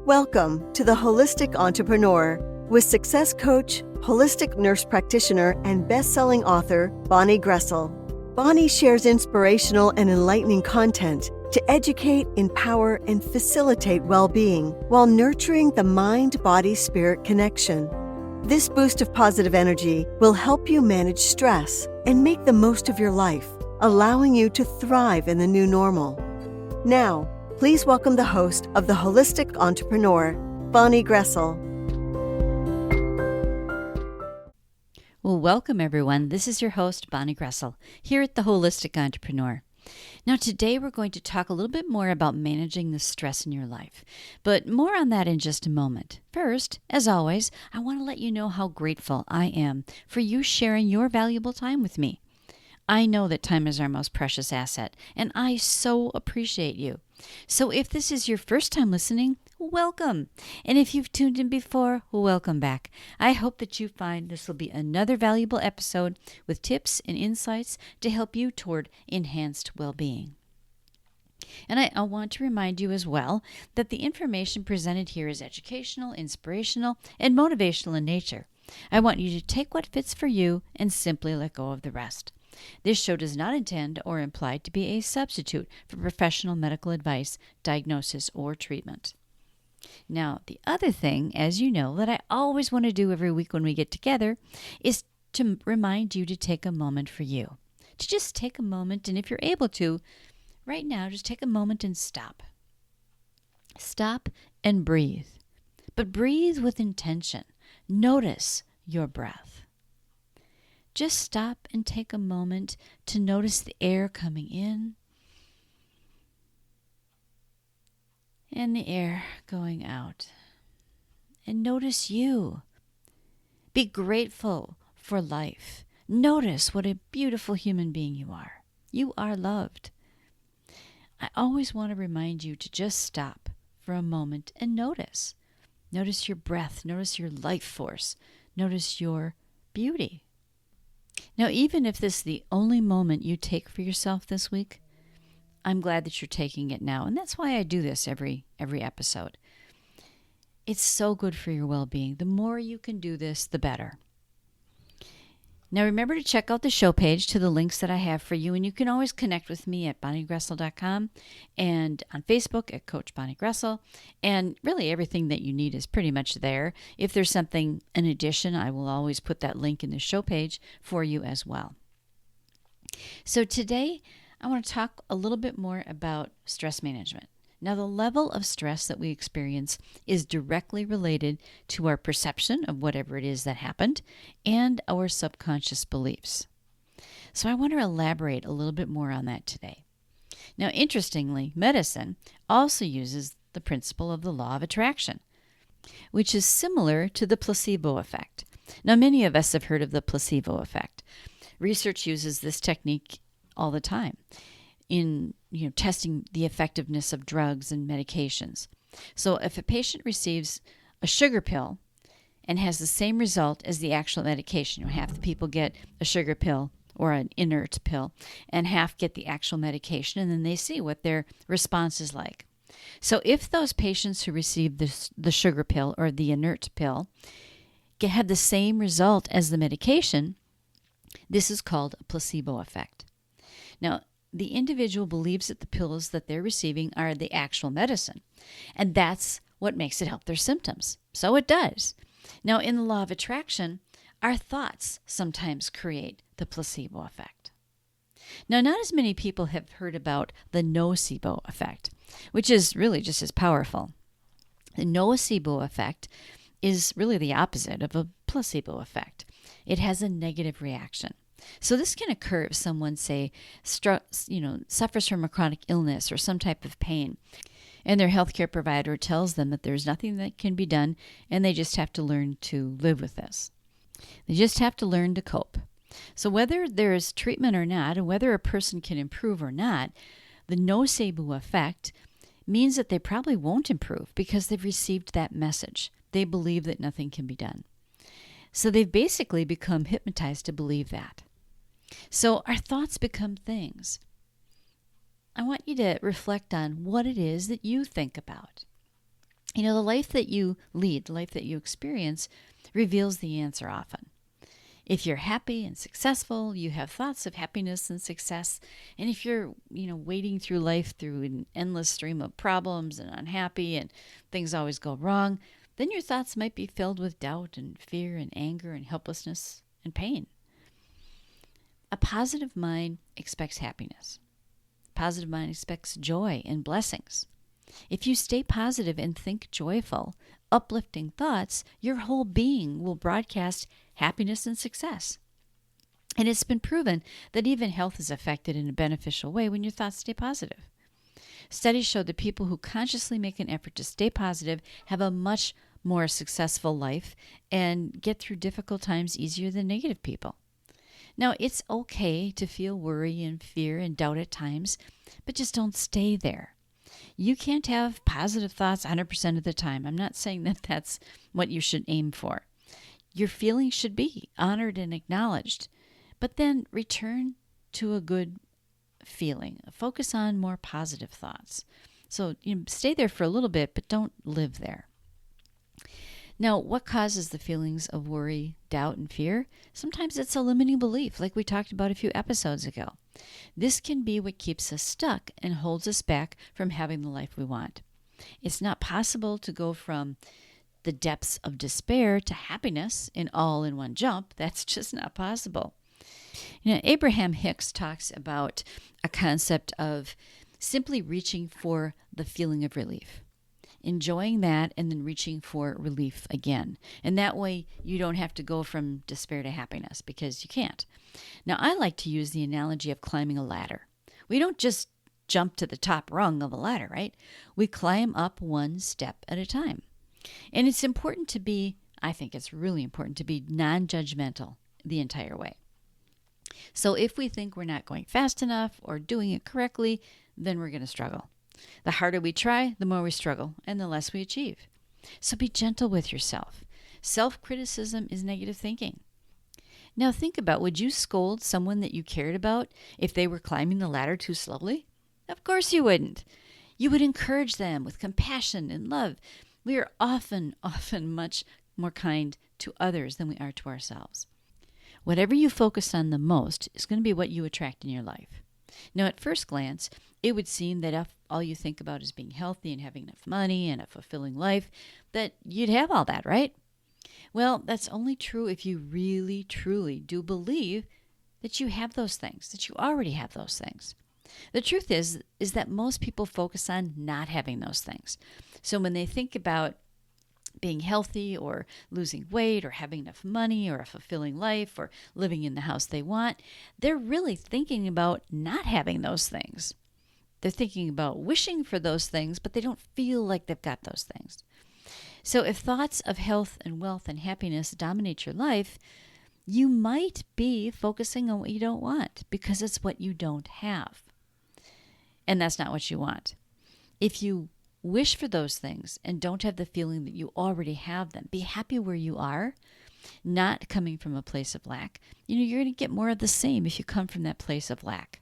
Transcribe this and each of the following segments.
Welcome to The Holistic Entrepreneur with success coach, holistic nurse practitioner, and best-selling author, Bonnie Groessl. Bonnie shares inspirational and enlightening content to educate, empower, and facilitate well-being while nurturing the mind-body-spirit connection. This boost of positive energy will help you manage stress and make the most of your life, allowing you to thrive in the new normal. Now, please welcome the host of The Holistic Entrepreneur, Bonnie Groessl. Well, welcome everyone. This is your host, Bonnie Groessl, here at The Holistic Entrepreneur. Now, today we're going to talk a little bit more about managing the stress in your life, but more on that in just a moment. First, as always, I want to let you know how grateful I am for you sharing your valuable time with me. I know that time is our most precious asset, and I so appreciate you. So if this is your first time listening, welcome. And if you've tuned in before, welcome back. I hope that you find this will be another valuable episode with tips and insights to help you toward enhanced well-being. And I want to remind you as well that the information presented here is educational, inspirational, and motivational in nature. I want you to take what fits for you and simply let go of the rest. This show does not intend or imply to be a substitute for professional medical advice, diagnosis, or treatment. Now, the other thing, as you know, that I always want to do every week when we get together is to remind you to take a moment for you. To just take a moment, and if you're able to, right now, just take a moment and stop. Stop and breathe. But breathe with intention. Notice your breath. Just stop and take a moment to notice the air coming in and the air going out. And notice you. Be grateful for life. Notice what a beautiful human being you are. You are loved. I always want to remind you to just stop for a moment and notice. Notice your breath. Notice your life force. Notice your beauty. Now, even if this is the only moment you take for yourself this week, I'm glad that you're taking it now. And that's why I do this every episode. It's so good for your well-being. The more you can do this, the better. Now, remember to check out the show page to the links that I have for you. And you can always connect with me at bonniegroessl.com and on Facebook at Coach Bonnie Groessl. And really everything that you need is pretty much there. If there's something in addition, I will always put that link in the show page for you as well. So today, I want to talk a little bit more about stress management. Now, the level of stress that we experience is directly related to our perception of whatever it is that happened and our subconscious beliefs. So I want to elaborate a little bit more on that today. Now, interestingly, medicine also uses the principle of the law of attraction, which is similar to the placebo effect. Now, many of us have heard of the placebo effect. Research uses this technique all the time in testing the effectiveness of drugs and medications. So if a patient receives a sugar pill and has the same result as the actual medication, half the people get a sugar pill or an inert pill and half get the actual medication, and then they see what their response is like. So if those patients who receive the sugar pill or the inert pill have the same result as the medication, this is called a placebo effect. Now, the individual believes that the pills that they're receiving are the actual medicine, and that's what makes it help their symptoms. So it does. Now, in the law of attraction, our thoughts sometimes create the placebo effect. Now, not as many people have heard about the nocebo effect, which is really just as powerful. The nocebo effect is really the opposite of a placebo effect. It has a negative reaction. So this can occur if someone, say, suffers from a chronic illness or some type of pain, and their healthcare provider tells them that there's nothing that can be done, and they just have to learn to live with this. They just have to learn to cope. So whether there is treatment or not, and whether a person can improve or not, the nocebo effect means that they probably won't improve because they've received that message. They believe that nothing can be done. So they've basically become hypnotized to believe that. So our thoughts become things. I want you to reflect on what it is that you think about. The life that you lead, the life that you experience, reveals the answer often. If you're happy and successful, you have thoughts of happiness and success. And if you're, wading through life through an endless stream of problems and unhappy and things always go wrong, then your thoughts might be filled with doubt and fear and anger and helplessness and pain. A positive mind expects happiness. A positive mind expects joy and blessings. If you stay positive and think joyful, uplifting thoughts, your whole being will broadcast happiness and success. And it's been proven that even health is affected in a beneficial way when your thoughts stay positive. Studies show that people who consciously make an effort to stay positive have a much more successful life and get through difficult times easier than negative people. Now, it's okay to feel worry and fear and doubt at times, but just don't stay there. You can't have positive thoughts 100% of the time. I'm not saying that that's what you should aim for. Your feelings should be honored and acknowledged, but then return to a good feeling. Focus on more positive thoughts. So stay there for a little bit, but don't live there. Now, what causes the feelings of worry, doubt, and fear? Sometimes it's a limiting belief, like we talked about a few episodes ago. This can be what keeps us stuck and holds us back from having the life we want. It's not possible to go from the depths of despair to happiness all in one jump. That's just not possible. Abraham Hicks talks about a concept of simply reaching for the feeling of relief. Enjoying that and then reaching for relief again. And that way you don't have to go from despair to happiness, because you can't. Now, I like to use the analogy of climbing a ladder. We don't just jump to the top rung of a ladder, right? We climb up one step at a time. And it's important to be, I think it's really important to be non-judgmental the entire way. So if we think we're not going fast enough or doing it correctly, then we're going to struggle. The harder we try, the more we struggle, and the less we achieve. So be gentle with yourself. Self-criticism is negative thinking. Now think about, would you scold someone that you cared about if they were climbing the ladder too slowly? Of course you wouldn't. You would encourage them with compassion and love. We are often much more kind to others than we are to ourselves. Whatever you focus on the most is going to be what you attract in your life. Now, at first glance, it would seem that if all you think about is being healthy and having enough money and a fulfilling life, that you'd have all that, right? Well, that's only true if you really, truly do believe that you have those things, that you already have those things. The truth is that most people focus on not having those things. So when they think about being healthy or losing weight or having enough money or a fulfilling life or living in the house they want, they're really thinking about not having those things. They're thinking about wishing for those things, but they don't feel like they've got those things. So if thoughts of health and wealth and happiness dominate your life, you might be focusing on what you don't want because it's what you don't have. And that's not what you want. If you wish for those things and don't have the feeling that you already have them, be happy where you are, not coming from a place of lack. You're going to get more of the same if you come from that place of lack.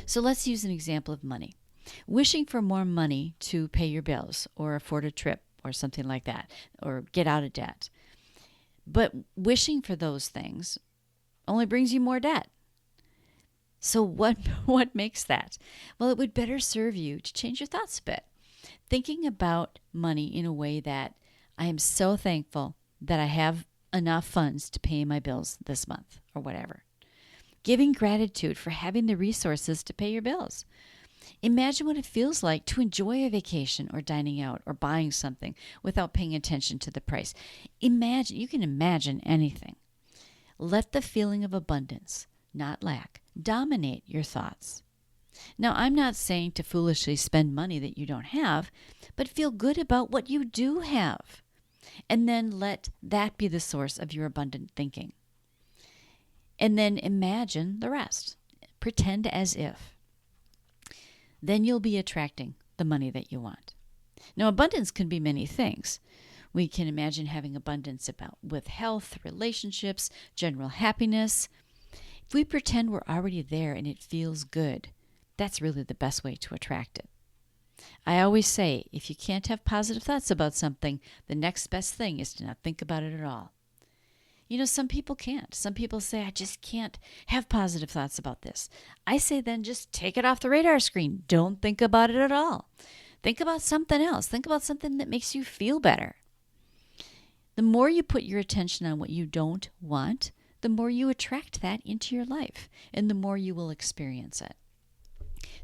So let's use an example of money. Wishing for more money to pay your bills or afford a trip or something like that, or get out of debt. But wishing for those things only brings you more debt. So what makes that? Well, it would better serve you to change your thoughts a bit. Thinking about money in a way that I am so thankful that I have enough funds to pay my bills this month or whatever. Giving gratitude for having the resources to pay your bills. Imagine what it feels like to enjoy a vacation or dining out or buying something without paying attention to the price. You can imagine anything. Let the feeling of abundance, not lack, dominate your thoughts. Now, I'm not saying to foolishly spend money that you don't have, but feel good about what you do have. And then let that be the source of your abundant thinking. And then imagine the rest. Pretend as if. Then you'll be attracting the money that you want. Now, abundance can be many things. We can imagine having abundance with health, relationships, general happiness. If we pretend we're already there and it feels good, that's really the best way to attract it. I always say, if you can't have positive thoughts about something, the next best thing is to not think about it at all. Some people can't. Some people say, I just can't have positive thoughts about this. I say then just take it off the radar screen. Don't think about it at all. Think about something else. Think about something that makes you feel better. The more you put your attention on what you don't want, the more you attract that into your life, and the more you will experience it.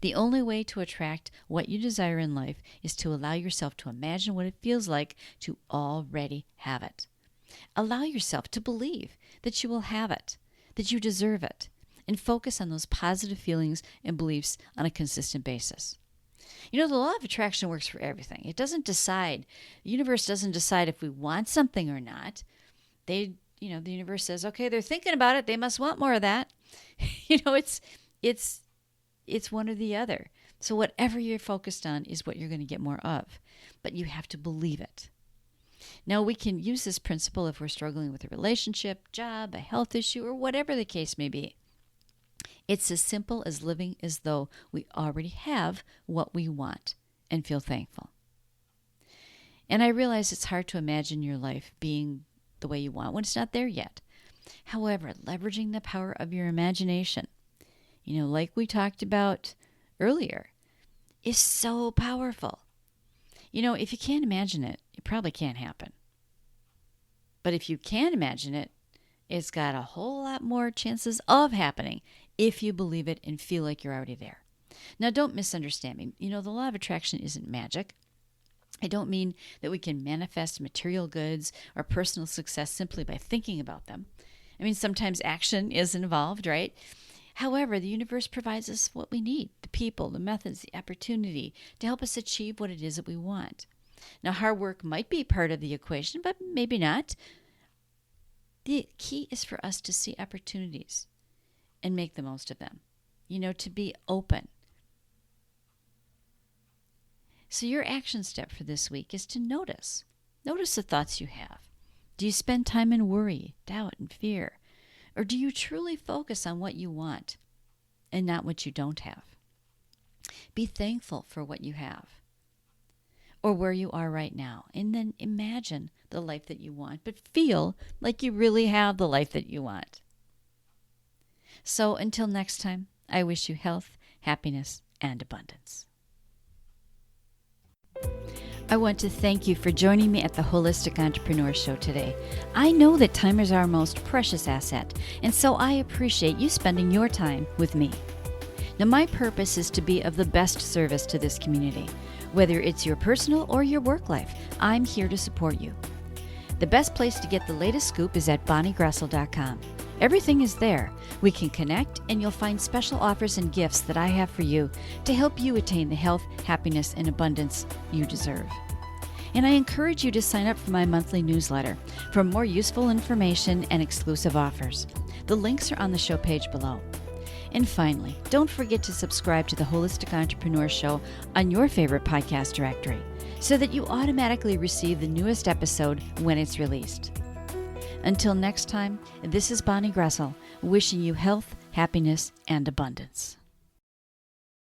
The only way to attract what you desire in life is to allow yourself to imagine what it feels like to already have it. Allow yourself to believe that you will have it, that you deserve it, and focus on those positive feelings and beliefs on a consistent basis. The law of attraction works for everything. It doesn't decide. The universe doesn't decide if we want something or not. The universe says, okay, they're thinking about it. They must want more of that. It's one or the other. So whatever you're focused on is what you're going to get more of. But you have to believe it. Now, we can use this principle if we're struggling with a relationship, job, a health issue, or whatever the case may be. It's as simple as living as though we already have what we want and feel thankful. And I realize it's hard to imagine your life being the way you want when it's not there yet. However, leveraging the power of your imagination, like we talked about earlier, is so powerful. If you can't imagine it, it probably can't happen. But if you can imagine it, it's got a whole lot more chances of happening if you believe it and feel like you're already there. Now, don't misunderstand me. The law of attraction isn't magic. I don't mean that we can manifest material goods or personal success simply by thinking about them. Sometimes action is involved, right? However, the universe provides us what we need, the people, the methods, the opportunity to help us achieve what it is that we want. Now, hard work might be part of the equation, but maybe not. The key is for us to see opportunities and make the most of them, to be open. So your action step for this week is to notice. Notice the thoughts you have. Do you spend time in worry, doubt, and fear? Or do you truly focus on what you want and not what you don't have? Be thankful for what you have or where you are right now, and then imagine the life that you want, but feel like you really have the life that you want. So until next time, I wish you health, happiness, and abundance. I want to thank you for joining me at the Holistic Entrepreneur Show today. I know that time is our most precious asset, and so I appreciate you spending your time with me. Now, my purpose is to be of the best service to this community. Whether it's your personal or your work life, I'm here to support you. The best place to get the latest scoop is at bonniegroessl.com. Everything is there. We can connect, and you'll find special offers and gifts that I have for you to help you attain the health, happiness, and abundance you deserve. And I encourage you to sign up for my monthly newsletter for more useful information and exclusive offers. The links are on the show page below. And finally, don't forget to subscribe to the Holistic Entrepreneur Show on your favorite podcast directory so that you automatically receive the newest episode when it's released. Until next time, this is Bonnie Groessl, wishing you health, happiness, and abundance.